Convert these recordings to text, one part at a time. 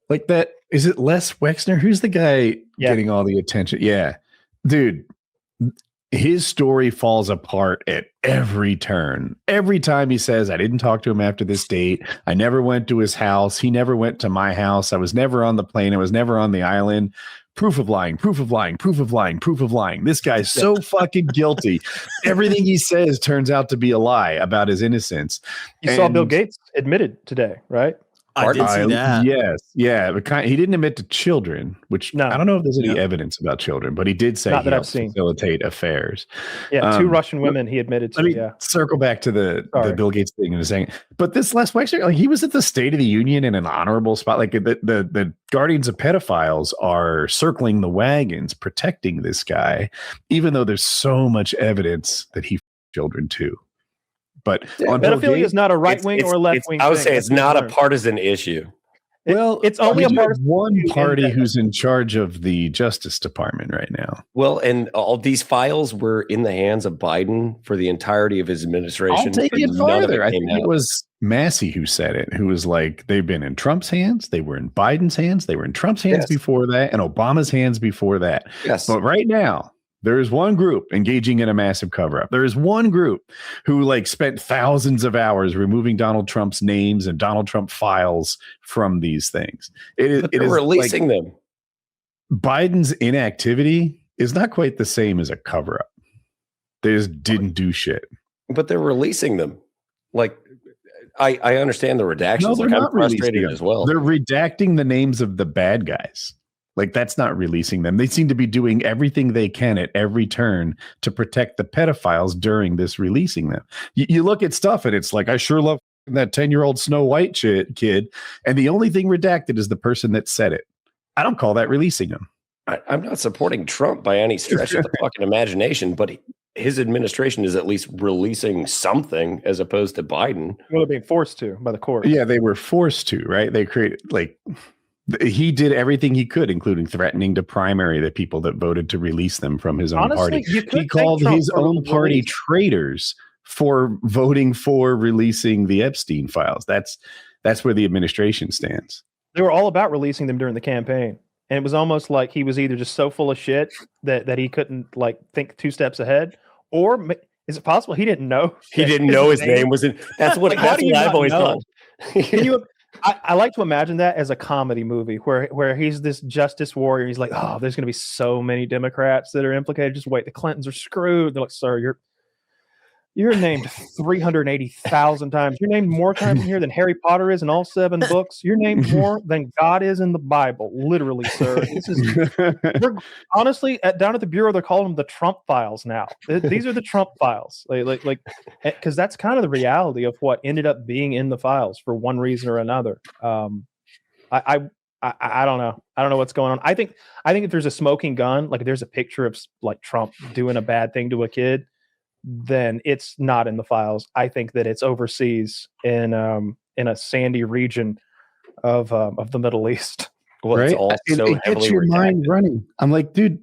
Like that, is it Les Wexner? Who's the guy getting all the attention? Yeah. Dude, his story falls apart at every turn. Every time he says, I didn't talk to him after this date. I never went to his house. He never went to my house. I was never on the plane. I was never on the island. Proof of lying, proof of lying, proof of lying, proof of lying. This guy's so fucking guilty. Everything he says turns out to be a lie about his innocence. You saw Bill Gates admitted today, right? I did see that. Yes. Yeah. But he didn't admit to children, which I don't know if there's any evidence about children, but he did say he helped facilitate affairs. Yeah. 2 Russian women he admitted to. Let me circle back to the Bill Gates thing in a second. But this last week, like, he was at the State of the Union in an honorable spot. Like the guardians of pedophiles are circling the wagons, protecting this guy, even though there's so much evidence that he children too. But pedophilia is not a right wing or a left wing. I would say it's not a partisan issue. Well, it's only a partisan one party who's in charge of the Justice Department right now. Well, and all these files were in the hands of Biden for the entirety of his administration. I'll take it farther. I think it was Massey who said it, who was like, they've been in Trump's hands, they were in Biden's hands, they were in Trump's hands before that, and Obama's hands before that. Yes. But right now, there is one group engaging in a massive cover-up. There is one group who spent thousands of hours removing Donald Trump's names and Donald Trump files from these things. They're releasing them. Biden's inactivity is not quite the same as a cover-up. They just didn't do shit. But they're releasing them. Like, I understand the redactions. No, they're not frustrated as well. They're redacting the names of the bad guys. Like, that's not releasing them. They seem to be doing everything they can at every turn to protect the pedophiles during this releasing them. You look at stuff and it's like, I sure love that 10-year-old Snow White kid. And the only thing redacted is the person that said it. I don't call that releasing them. I'm not supporting Trump by any stretch of the fucking imagination, but his administration is at least releasing something as opposed to Biden. Well, they're being forced to by the court. Yeah, they were forced to, right? They created, he did everything he could, including threatening to primary the people that voted to release them from his own party. He called his own party traitors for voting for releasing the Epstein files. That's where the administration stands. They were all about releasing them during the campaign. And it was almost like he was either just so full of shit that he couldn't think 2 steps ahead, or is it possible he didn't know? He didn't know his name was in. That's what I've always thought. Can you? I like to imagine that as a comedy movie where he's this justice warrior. He's like, oh, there's going to be so many Democrats that are implicated. Just wait, the Clintons are screwed. They're like, sir, you're named 380,000 times. You're named more times in here than Harry Potter is in all 7 books. You're named more than God is in the Bible. Literally, sir. Honestly, down at the Bureau, they're calling them the Trump files now. These are the Trump files. Because that's kind of the reality of what ended up being in the files for one reason or another. I don't know. I don't know what's going on. I think if there's a smoking gun, if there's a picture of Trump doing a bad thing to a kid, then it's not in the files. I think that it's overseas in a sandy region of the Middle East. Well, right? It gets your mind running. I'm like, dude.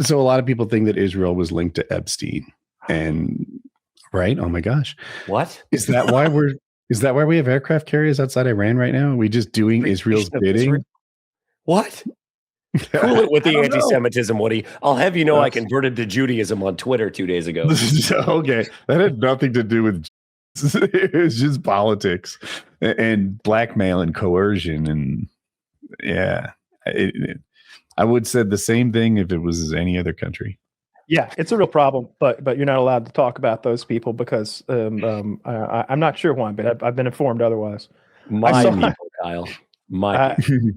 So a lot of people think that Israel was linked to Epstein, and right? Oh my gosh, what is that? Why we have aircraft carriers outside Iran right now? Are we just doing Israel's bidding? What? Cool it with the anti-Semitism, Woody. I'll have you know I converted to Judaism on Twitter 2 days ago. Okay. That had nothing to do with it was just politics and blackmail and coercion. And yeah, I would say the same thing if it was any other country. Yeah, it's a real problem, but you're not allowed to talk about those people because I'm not sure why, but I've been informed otherwise. My people, Kyle. My people.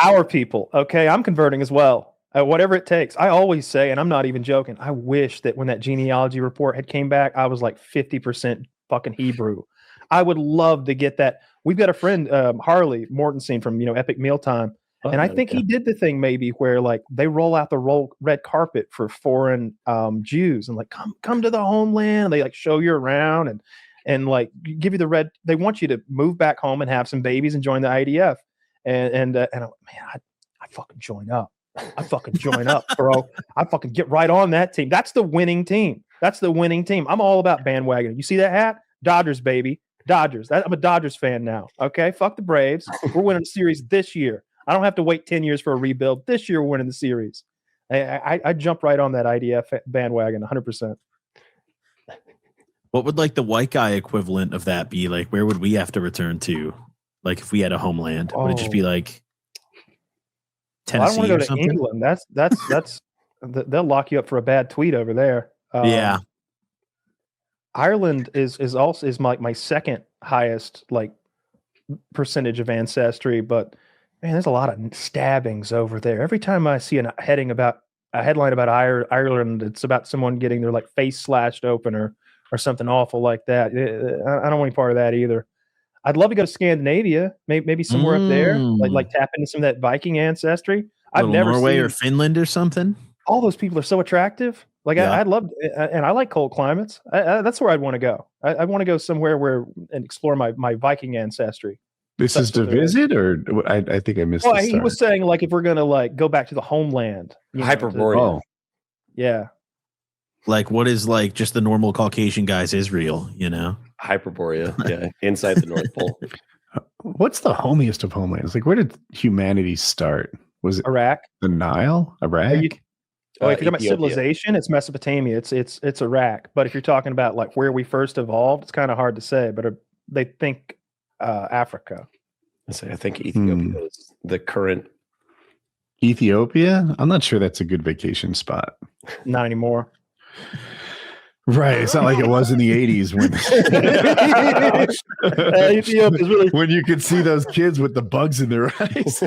Our people, okay? I'm converting as well. Whatever it takes. I always say, and I'm not even joking, I wish that when that genealogy report had came back, I was 50% fucking Hebrew. I would love to get that. We've got a friend, Harley Mortensen from Epic Mealtime, and I think he did the thing maybe where they roll out the red carpet for foreign Jews and come to the homeland. They show you around and give you the red. They want you to move back home and have some babies and join the IDF. And I fucking join up. I fucking join up, bro. I fucking get right on that team. That's the winning team. I'm all about bandwagon. You see that hat? Dodgers, baby. Dodgers. I'm a Dodgers fan now. Okay, fuck the Braves. We're winning the series this year. I don't have to wait 10 years for a rebuild. This year we're winning the series. I jump right on that IDF bandwagon 100%. What would like the white guy equivalent of that be? Like, where would we have to return to? Like, if we had a homeland, would it just be like Tennessee I don't want to go to something? England. That's they'll lock you up for a bad tweet over there. Yeah. Ireland is also my second highest like percentage of ancestry, but man, there's a lot of stabbings over there. Every time I see a headline about Ireland, it's about someone getting their like face slashed open or something awful like that. I don't want any part of that either. I'd love to go to Scandinavia, maybe somewhere up there, like tap into some of that Viking ancestry. I've never Norway seen or Finland or something. All those people are so attractive. Like I'd love, and I like cold climates. That's where I'd want to go. I want to go somewhere and explore my Viking ancestry. This is to visit, or I think I missed. Well, he was saying like if we're gonna like go back to the homeland, Hyperborea. Yeah. Like, what is like just the normal Caucasian guy's Israel? You know, Hyperborea. Yeah, inside the North Pole. What's the homiest of homelands? Like, where did humanity start? Was it Iraq? The Nile? Iraq? If you're talking about Ethiopia. civilization, it's Mesopotamia. It's Iraq. But if you're talking about like where we first evolved, it's kind of hard to say. But they think Africa. I think Ethiopia is the current. Ethiopia? I'm not sure that's a good vacation spot. Not anymore. Right. It's not like it was in the 80s when Ethiopia is really when you could see those kids with the bugs in their eyes.